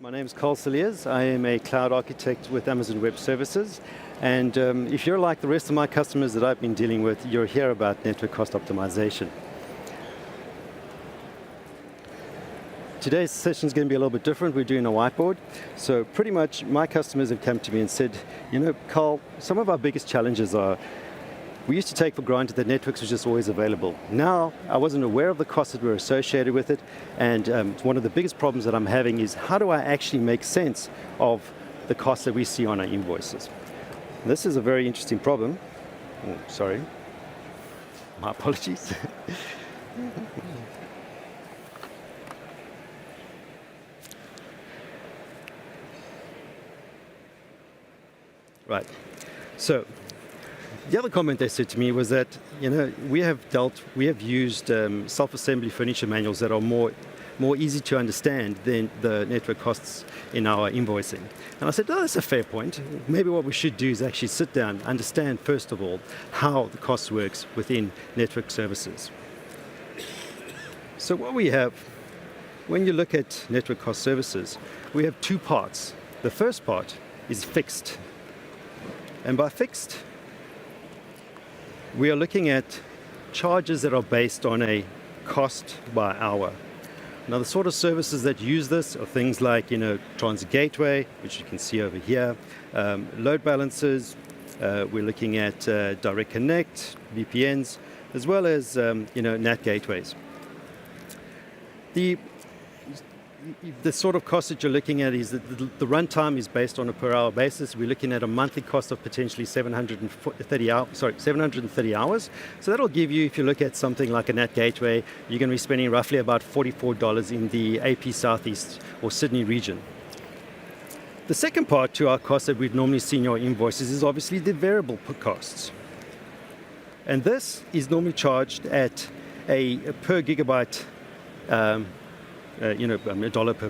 My name is Carl Cilliers. I am a cloud architect with Amazon Web Services. And if you're like the rest of my customers that I've been dealing with, you'll hear about network cost optimization. Today's session is going to be a little bit different. We're doing a whiteboard. So pretty much my customers have come to me and said, you know, Carl, some of our biggest challenges are we used to take for granted that networks were just always available. Now, I wasn't aware of the costs that were associated with it, and one of the biggest problems that I'm having is how do I actually make sense of the costs that we see on our invoices? And this is a very interesting problem. Oh, sorry. My apologies. Right. So, the other comment they said to me was that, you know, we have used self-assembly furniture manuals that are more easy to understand than the network costs in our invoicing. And I said, oh, that's a fair point. Maybe what we should do is actually sit down, understand first of all how the cost works within network services. So what we have, when you look at network cost services, we have two parts. The first part is fixed. And by fixed, we are looking at charges that are based on a cost by hour. Now, the sort of services that use this are things like, you know, transit gateway, which you can see over here, load balancers. We're looking at direct connect, VPNs, as well as, you know, NAT gateways. The sort of cost that you're looking at is that the runtime is based on a per hour basis. We're looking at a monthly cost of potentially 730 hours. So that'll give you, if you look at something like a NAT gateway, you're going to be spending roughly about $44 in the AP Southeast or Sydney region. The second part to our costs that we'd normally see in your invoices is obviously the variable costs. And this is normally charged at a per gigabyte you know, $1 per,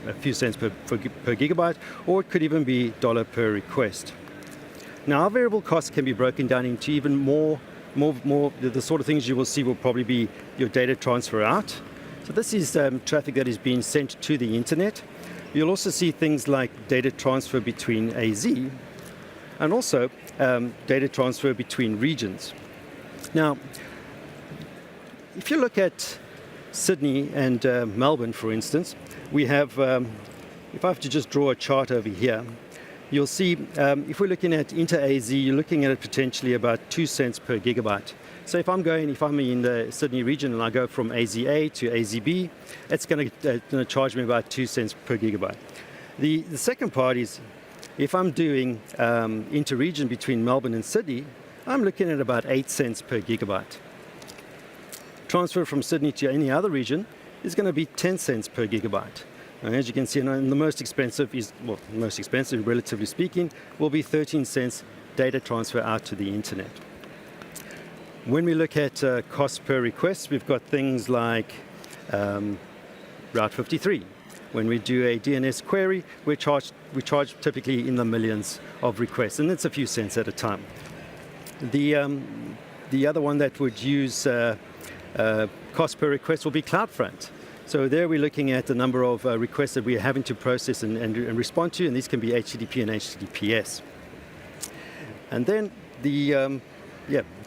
a few cents per gigabyte, or it could even be $1 per request. Now, our variable costs can be broken down into even more, the sort of things you will see will probably be your data transfer out. So this is traffic that is being sent to the internet. You'll also see things like data transfer between AZ, and also data transfer between regions. Now, if you look at Sydney and Melbourne, for instance, we have, if I have to just draw a chart over here, you'll see if we're looking at inter-AZ, you're looking at it potentially about 2 cents per gigabyte. So if I'm in the Sydney region and I go from AZA to AZB, it's going to charge me about 2 cents per gigabyte. The second part is if I'm doing inter-region between Melbourne and Sydney, I'm looking at about 8 cents per gigabyte. Transfer from Sydney to any other region is going to be 10 cents per gigabyte. And as you can see, and the most expensive, relatively speaking, will be 13 cents data transfer out to the internet. When we look at cost per request, we've got things like Route 53. When we do a DNS query, we charge typically in the millions of requests, and it's a few cents at a time. The other one that would use cost per request will be CloudFront. So there we're looking at the number of requests that we're having to process and respond to, and these can be HTTP and HTTPS. And then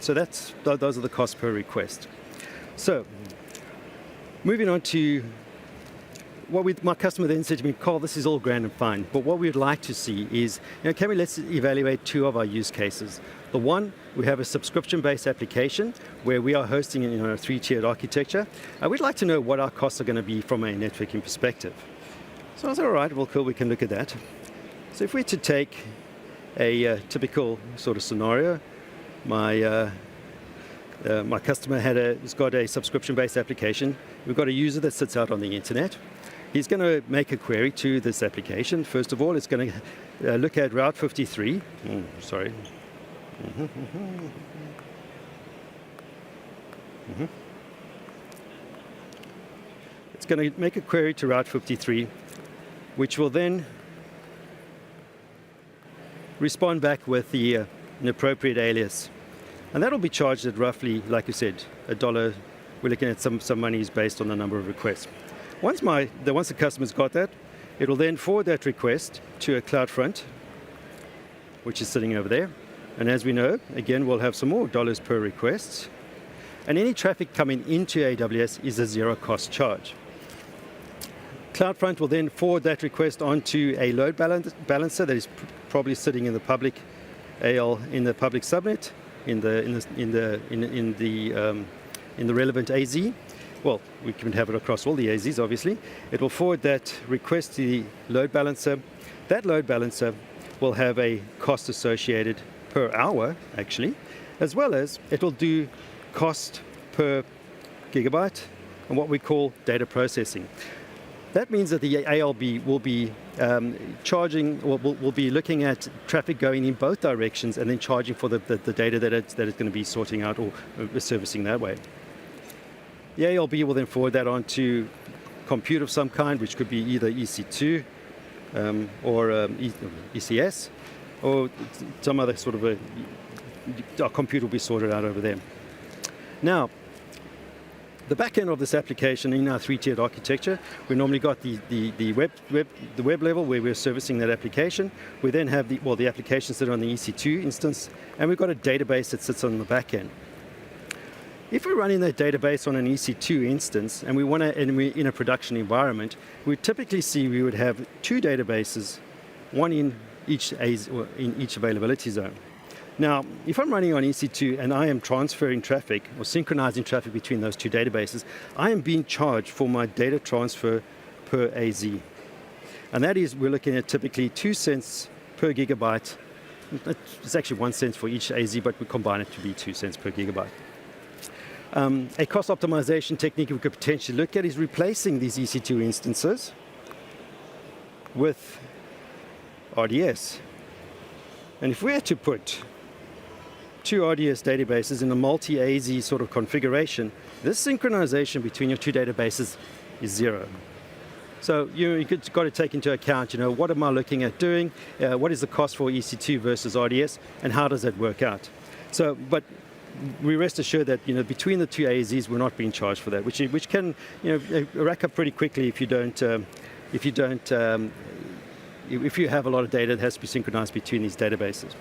so those are the costs per request. So moving on to my customer then said to me, Carl, this is all grand and fine, but what we'd like to see is, you know, let's evaluate two of our use cases. The one, we have a subscription-based application where we are hosting in a 3-tiered architecture. We'd like to know what our costs are going to be from a networking perspective. So I said, all right, well, cool, we can look at that. So if we're to take a typical sort of scenario, my customer has got a subscription-based application. We've got a user that sits out on the internet. He's going to make a query to this application. First of all, it's going to look at Route 53. It's going to make a query to Route 53, which will then respond back with an appropriate alias. And that'll be charged at roughly, like you said, $1. We're looking at some monies based on the number of requests. Once the customer's got that, It will then forward that request to a CloudFront, which is sitting over there. And as we know, again, we'll have some more dollars per request. And any traffic coming into AWS is a zero cost charge. CloudFront will then forward that request onto a load balancer that is probably sitting in the public AL, in the public subnet, in the relevant AZ. Well, we can have it across all the AZs, obviously. It will forward that request to the load balancer. That load balancer will have a cost associated per hour, actually, as well as it will do cost per gigabyte and what we call data processing. That means that the ALB will be will be looking at traffic going in both directions and then charging for the data that it's going to be sorting out or servicing that way. The ALB will then forward that on to compute of some kind, which could be either EC2 or ECS, or some other sort of our compute will be sorted out over there. Now, the back end of this application in our three-tiered architecture, we normally got the web level where we're servicing that application. We then have the application sitting on the EC2 instance, and we've got a database that sits on the back end. If we're running that database on an EC2 instance and we're in a production environment, we typically see we would have two databases, one in each availability zone. Now, if I'm running on EC2 and I am transferring traffic or synchronizing traffic between those two databases, I am being charged for my data transfer per AZ. And that is, we're looking at typically 2 cents per gigabyte. It's actually 1 cent for each AZ, but we combine it to be 2 cents per gigabyte. A cost optimization technique we could potentially look at is replacing these EC2 instances with RDS. And if we had to put two RDS databases in a multi-AZ sort of configuration, this synchronization between your two databases is zero. So you've got to take into account, what am I looking at doing? What is the cost for EC2 versus RDS, and how does that work out? So, but we rest assured that between the two AZs, we're not being charged for that, which can rack up pretty quickly if you have a lot of data that has to be synchronized between these databases.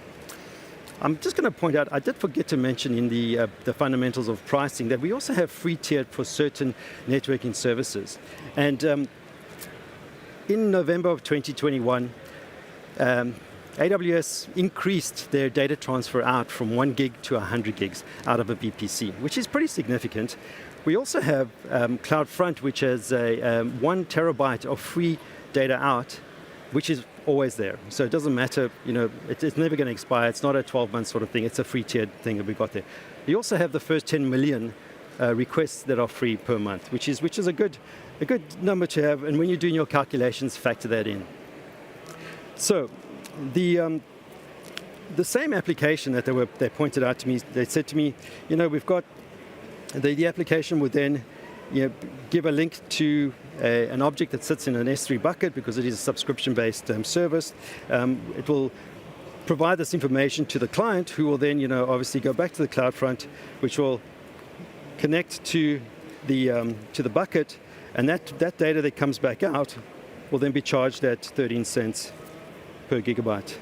I'm just going to point out, I did forget to mention in the fundamentals of pricing that we also have free tiered for certain networking services. And in November of 2021, AWS increased their data transfer out from 1 gig to 100 gigs out of a VPC, which is pretty significant. We also have CloudFront, which has a 1 terabyte of free data out, which is always there. So it doesn't matter, it's never going to expire. It's not a 12-month sort of thing. It's a free tiered thing that we got there. You also have the first 10 million requests that are free per month, which is a good number to have. And when you're doing your calculations, factor that in. So the same application that they pointed out to me, they said to me, we've got the application would then give a link to an object that sits in an S3 bucket because it is a subscription-based service. It will provide this information to the client, who will then, obviously go back to the CloudFront, which will connect to the bucket, and that data that comes back out will then be charged at 13 cents per gigabyte.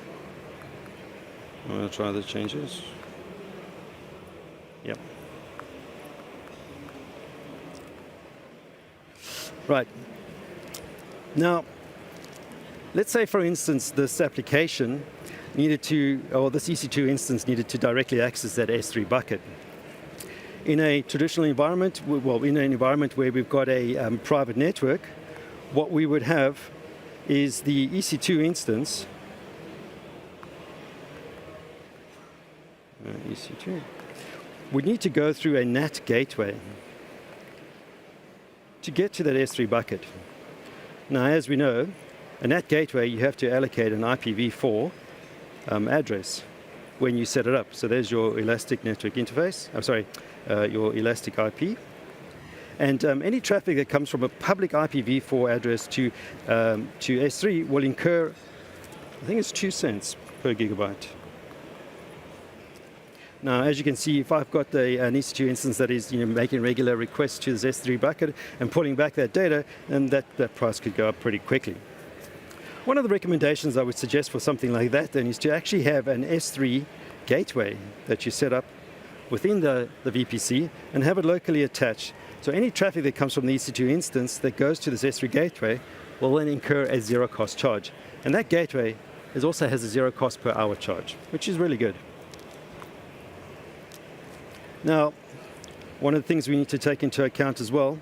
I'm going to try the changes. Yep. Right. Now, let's say, for instance, this application needed to, or this EC2 instance needed to directly access that S3 bucket. In a traditional environment, in an environment where we've got a private network, what we would have is the EC2 instance. EC2 would need to go through a NAT gateway to get to that S3 bucket. Now, as we know, a NAT gateway, you have to allocate an IPv4 address when you set it up. So there's your elastic network interface, your elastic IP. And any traffic that comes from a public IPv4 address to S3 will incur, I think it's 2 cents per gigabyte. Now, as you can see, if I've got an EC2 instance that is making regular requests to this S3 bucket and pulling back that data, then that price could go up pretty quickly. One of the recommendations I would suggest for something like that then is to actually have an S3 gateway that you set up within the VPC and have it locally attached. So any traffic that comes from the EC2 instance that goes to this S3 gateway will then incur a zero cost charge. And that gateway also has a zero cost per hour charge, which is really good. Now, one of the things we need to take into account as well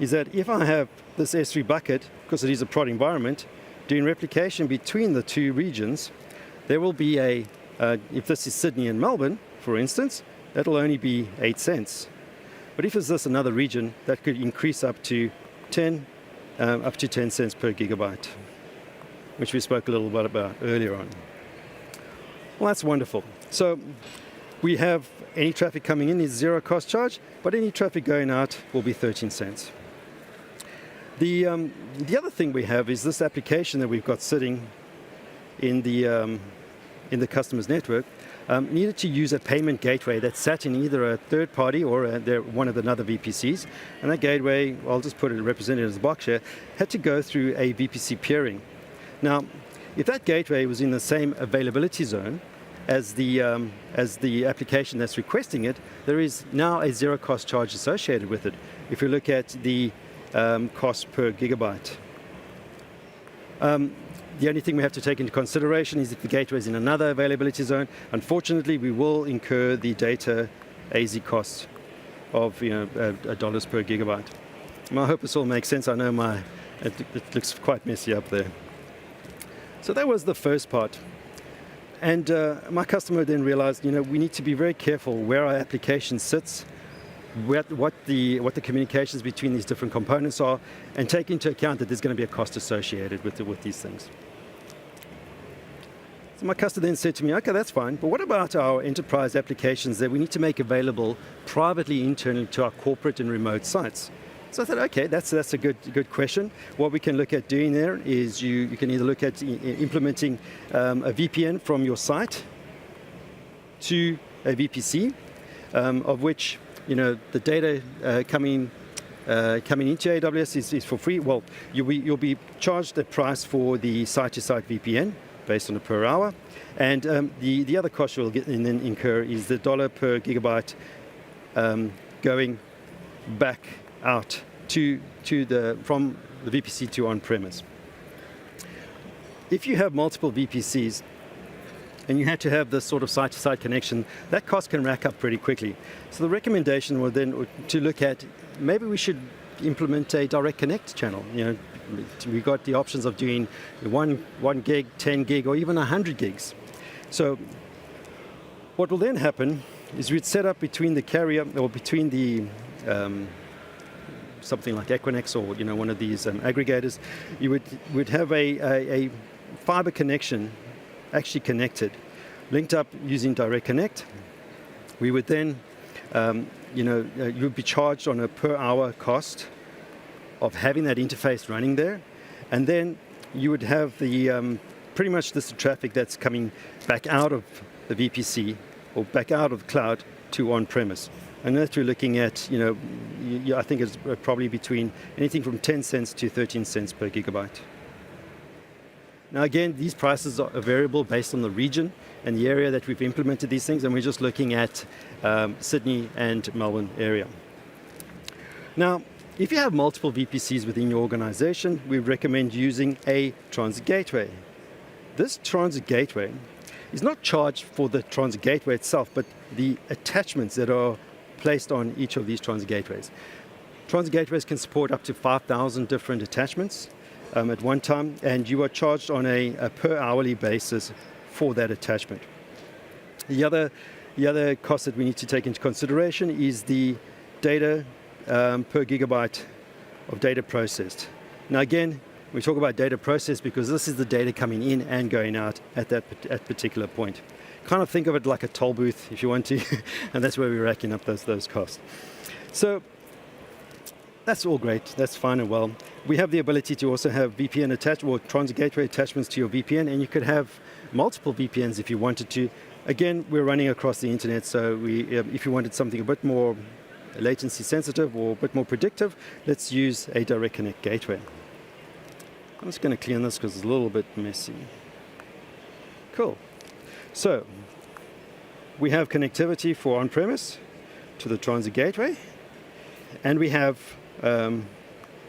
is that if I have this S3 bucket, because it is a prod environment, doing replication between the two regions, there will be if this is Sydney and Melbourne, for instance, that'll only be 8 cents. But if it's this another region, that could increase up to 10 cents per gigabyte, which we spoke a little bit about earlier on. Well, that's wonderful. So we have any traffic coming in is zero cost charge, but any traffic going out will be 13 cents. The other thing we have is this application that we've got sitting in the customer's network needed to use a payment gateway that sat in either a third party or one of the other VPCs. And that gateway, I'll just put it represented as a box here, had to go through a VPC peering. Now, if that gateway was in the same availability zone as the application that's requesting it, there is now a zero cost charge associated with it. If you look at the cost per gigabyte. The only thing we have to take into consideration is if the gateway is in another availability zone, unfortunately we will incur the data AZ cost of dollars per gigabyte. I hope this all makes sense. I know it looks quite messy up there. So that was the first part. And my customer then realized, we need to be very careful where our application sits, what the communications between these different components are, and take into account that there's going to be a cost associated with these things. So my customer then said to me, okay, that's fine, but what about our enterprise applications that we need to make available privately internally to our corporate and remote sites? So I thought, okay, that's a good question. What we can look at doing there is you can either look at implementing a VPN from your site to a VPC, of which the data coming into AWS is for free. Well, you'll be charged a price for the site-to-site VPN based on the per hour, and the other cost you'll get and then incur is the dollar per gigabyte going back out from the VPC to on-premise. If you have multiple VPCs and you had to have this sort of site-to-site connection, that cost can rack up pretty quickly. So the recommendation was then to look at maybe we should implement a direct connect channel. We got the options of doing 1 gig, 10 gig, or even 100 gigs. So what will then happen is we'd set up between the carrier or between the something like Equinix or one of these aggregators, you would have a fiber connection actually connected, linked up using Direct Connect. We would then, you would be charged on a per hour cost of having that interface running there, and then you would have the pretty much this traffic that's coming back out of the VPC or back out of the cloud to on-premise. And that we're looking at, I think it's probably between anything from 10 cents to 13 cents per gigabyte. Now again, these prices are variable based on the region and the area that we've implemented these things, and we're just looking at Sydney and Melbourne area. Now, if you have multiple VPCs within your organization, we recommend using a transit gateway. This transit gateway is not charged for the transit gateway itself, but the attachments that are placed on each of these transit gateways. Transit gateways can support up to 5,000 different attachments at one time, and you are charged on a per hourly basis for that attachment. The other cost that we need to take into consideration is the data per gigabyte of data processed. Now again, we talk about data processed because this is the data coming in and going out at that particular point. Kind of think of it like a toll booth if you want to, and that's where we're racking up those costs. So that's all great, that's fine and well. We have the ability to also have VPN attached or transit gateway attachments to your VPN, and you could have multiple VPNs if you wanted to. Again, we're running across the internet, so if you wanted something a bit more latency sensitive or a bit more predictive, let's use a direct connect gateway. I'm just going to clean this because it's a little bit messy. Cool. So we have connectivity for on-premise to the transit gateway, and we have a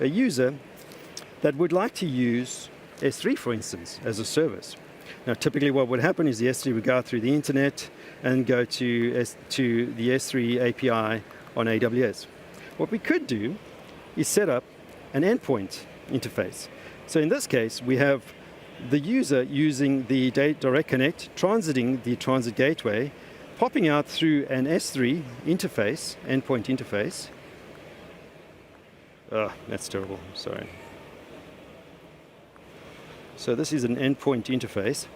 user that would like to use S3, for instance, as a service. Now, typically what would happen is the S3 would go out through the internet and go to the S3 API on AWS. What we could do is set up an endpoint interface. So in this case, we have the user using the Direct Connect, transiting the transit gateway, popping out through an S3 interface, endpoint interface. That's terrible, sorry. So this is an endpoint interface,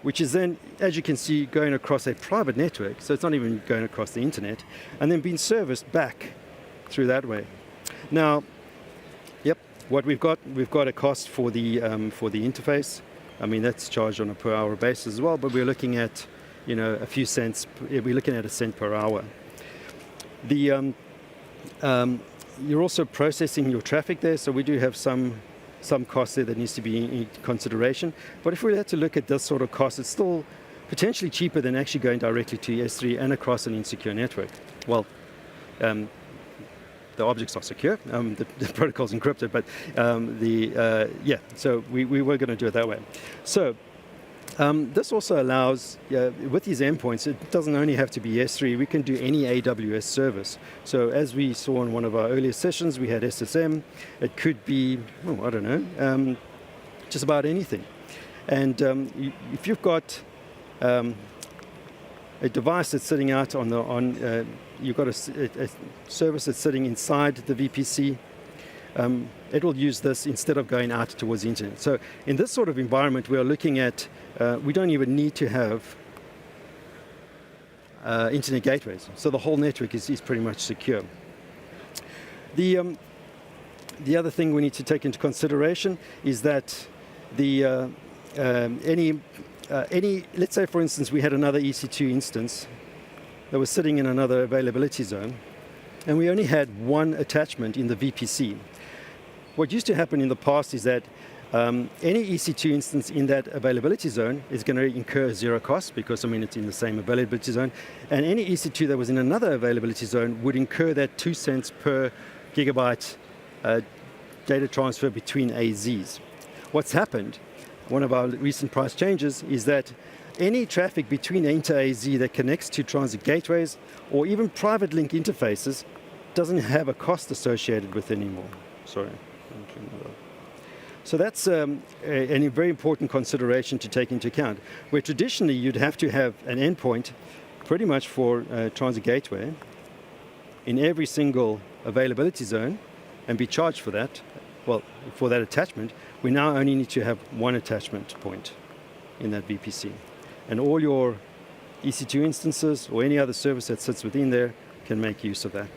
which is then, as you can see, going across a private network, so it's not even going across the internet, and then being serviced back through that way. Now, what we've got a cost for the interface. I mean, that's charged on a per hour basis as well, but we're looking at, a few cents. We're looking at a cent per hour. You're also processing your traffic there, so we do have some cost there that needs to be in consideration. But if we had to look at this sort of cost, it's still potentially cheaper than actually going directly to S3 and across an insecure network. Well, the objects are secure, the protocol's encrypted, but so we were going to do it that way. So this also allows, with these endpoints, it doesn't only have to be S3, we can do any AWS service. So as we saw in one of our earlier sessions, we had SSM, it could be, just about anything. And if you've got a device that's sitting out you've got a service that's sitting inside the VPC, it will use this instead of going out towards the internet. So in this sort of environment, we are looking at, we don't even need to have internet gateways. So the whole network is pretty much secure. The other thing we need to take into consideration is that let's say, for instance, we had another EC2 instance that was sitting in another availability zone, and we only had one attachment in the VPC. What used to happen in the past is that any EC2 instance in that availability zone is going to incur zero cost because, it's in the same availability zone, and any EC2 that was in another availability zone would incur that 2 cents per gigabyte data transfer between AZs. What's happened, one of our recent price changes, is that any traffic between inter-AZ that connects to transit gateways or even private link interfaces doesn't have a cost associated with it anymore. Sorry. So that's a very important consideration to take into account, where traditionally you'd have to have an endpoint pretty much for transit gateway in every single availability zone and be charged for that. Well, for that attachment, we now only need to have one attachment point in that VPC. And all your EC2 instances or any other service that sits within there can make use of that.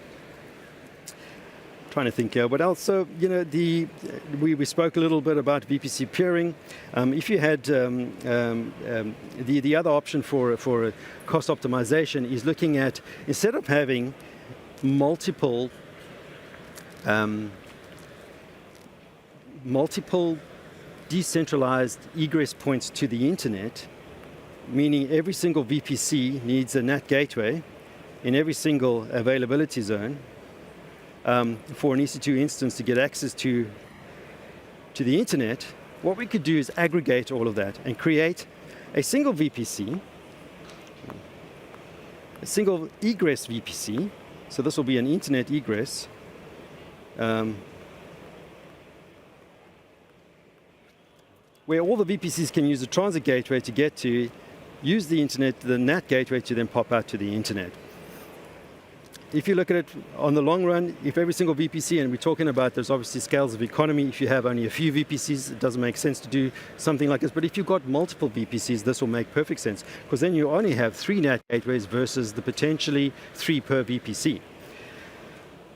Trying to think what else. So, we spoke a little bit about VPC peering. If you had the other option for cost optimization is looking at, instead of having multiple decentralized egress points to the internet, meaning every single VPC needs a NAT gateway in every single availability zone for an EC2 instance to get access to the internet, what we could do is aggregate all of that and create a single VPC, a single egress VPC. So this will be an internet egress. Where all the VPCs can use a transit gateway to get to, use the internet, the NAT gateway to then pop out to the internet. If you look at it on the long run, if every single VPC, and we're talking about there's obviously scales of economy, if you have only a few VPCs, it doesn't make sense to do something like this. But if you've got multiple VPCs, this will make perfect sense, because then you only have 3 NAT gateways versus the potentially 3 per VPC.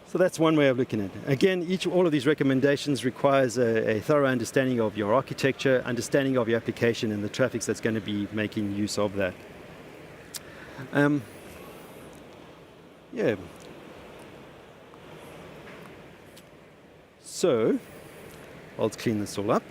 So that's one way of looking at it. Again, all of these recommendations requires a thorough understanding of your architecture, understanding of your application and the traffic that's going to be making use of that. So I'll clean this all up.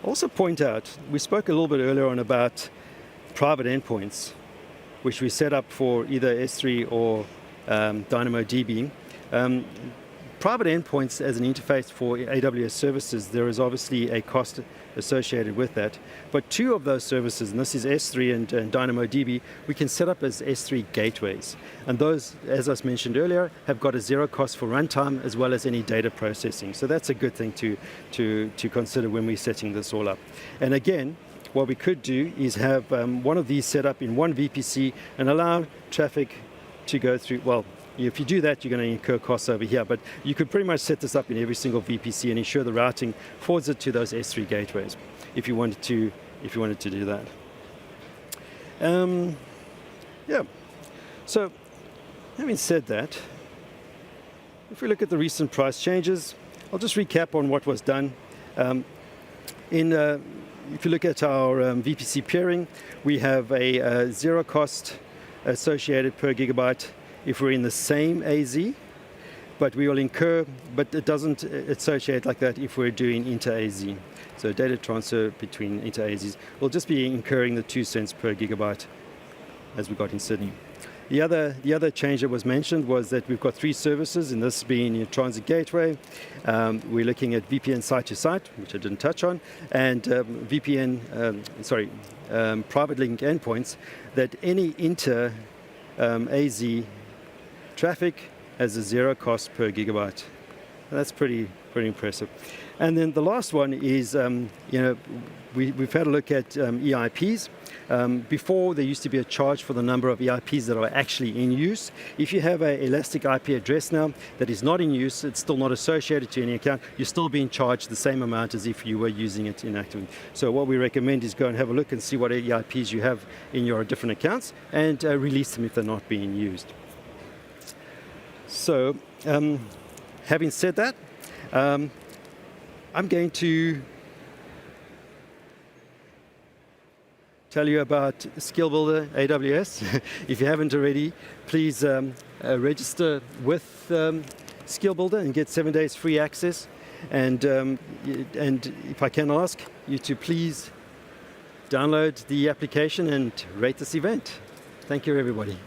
Also point out, we spoke a little bit earlier on about private endpoints, which we set up for either S3 or DynamoDB. Private endpoints as an interface for AWS services, there is obviously a cost associated with that. But two of those services, and this is S3 and DynamoDB, we can set up as S3 gateways. And those, as I mentioned earlier, have got a zero cost for runtime as well as any data processing. So that's a good thing to consider when we're setting this all up. And again, what we could do is have one of these set up in one VPC and allow traffic to go through, well, if you do that, you're going to incur costs over here, but you could pretty much set this up in every single VPC and ensure the routing forwards it to those S3 gateways if you wanted to do that. Yeah. So, having said that, if we look at the recent price changes, I'll just recap on what was done. If you look at our VPC peering, we have a zero cost associated per gigabyte if we're in the same AZ, but we will incur, but it doesn't associate like that if we're doing inter-AZ. So data transfer between inter-AZs will just be incurring the 2 cents per gigabyte as we got in Sydney. The other change that was mentioned was that we've got 3 services, and this being your transit gateway. We're looking at VPN site-to-site, which I didn't touch on, and private link endpoints, that any inter-AZ traffic has a zero cost per gigabyte. That's pretty impressive. And then the last one is, we've had a look at EIPs. Before, there used to be a charge for the number of EIPs that are actually in use. If you have an elastic IP address now that is not in use, it's still not associated to any account, you're still being charged the same amount as if you were using it inactively. So what we recommend is go and have a look and see what EIPs you have in your different accounts and release them if they're not being used. So, having said that, I'm going to tell you about Skill Builder AWS. If you haven't already, please register with Skill Builder and get 7 days free access. And if I can ask you to please download the application and rate this event. Thank you, everybody.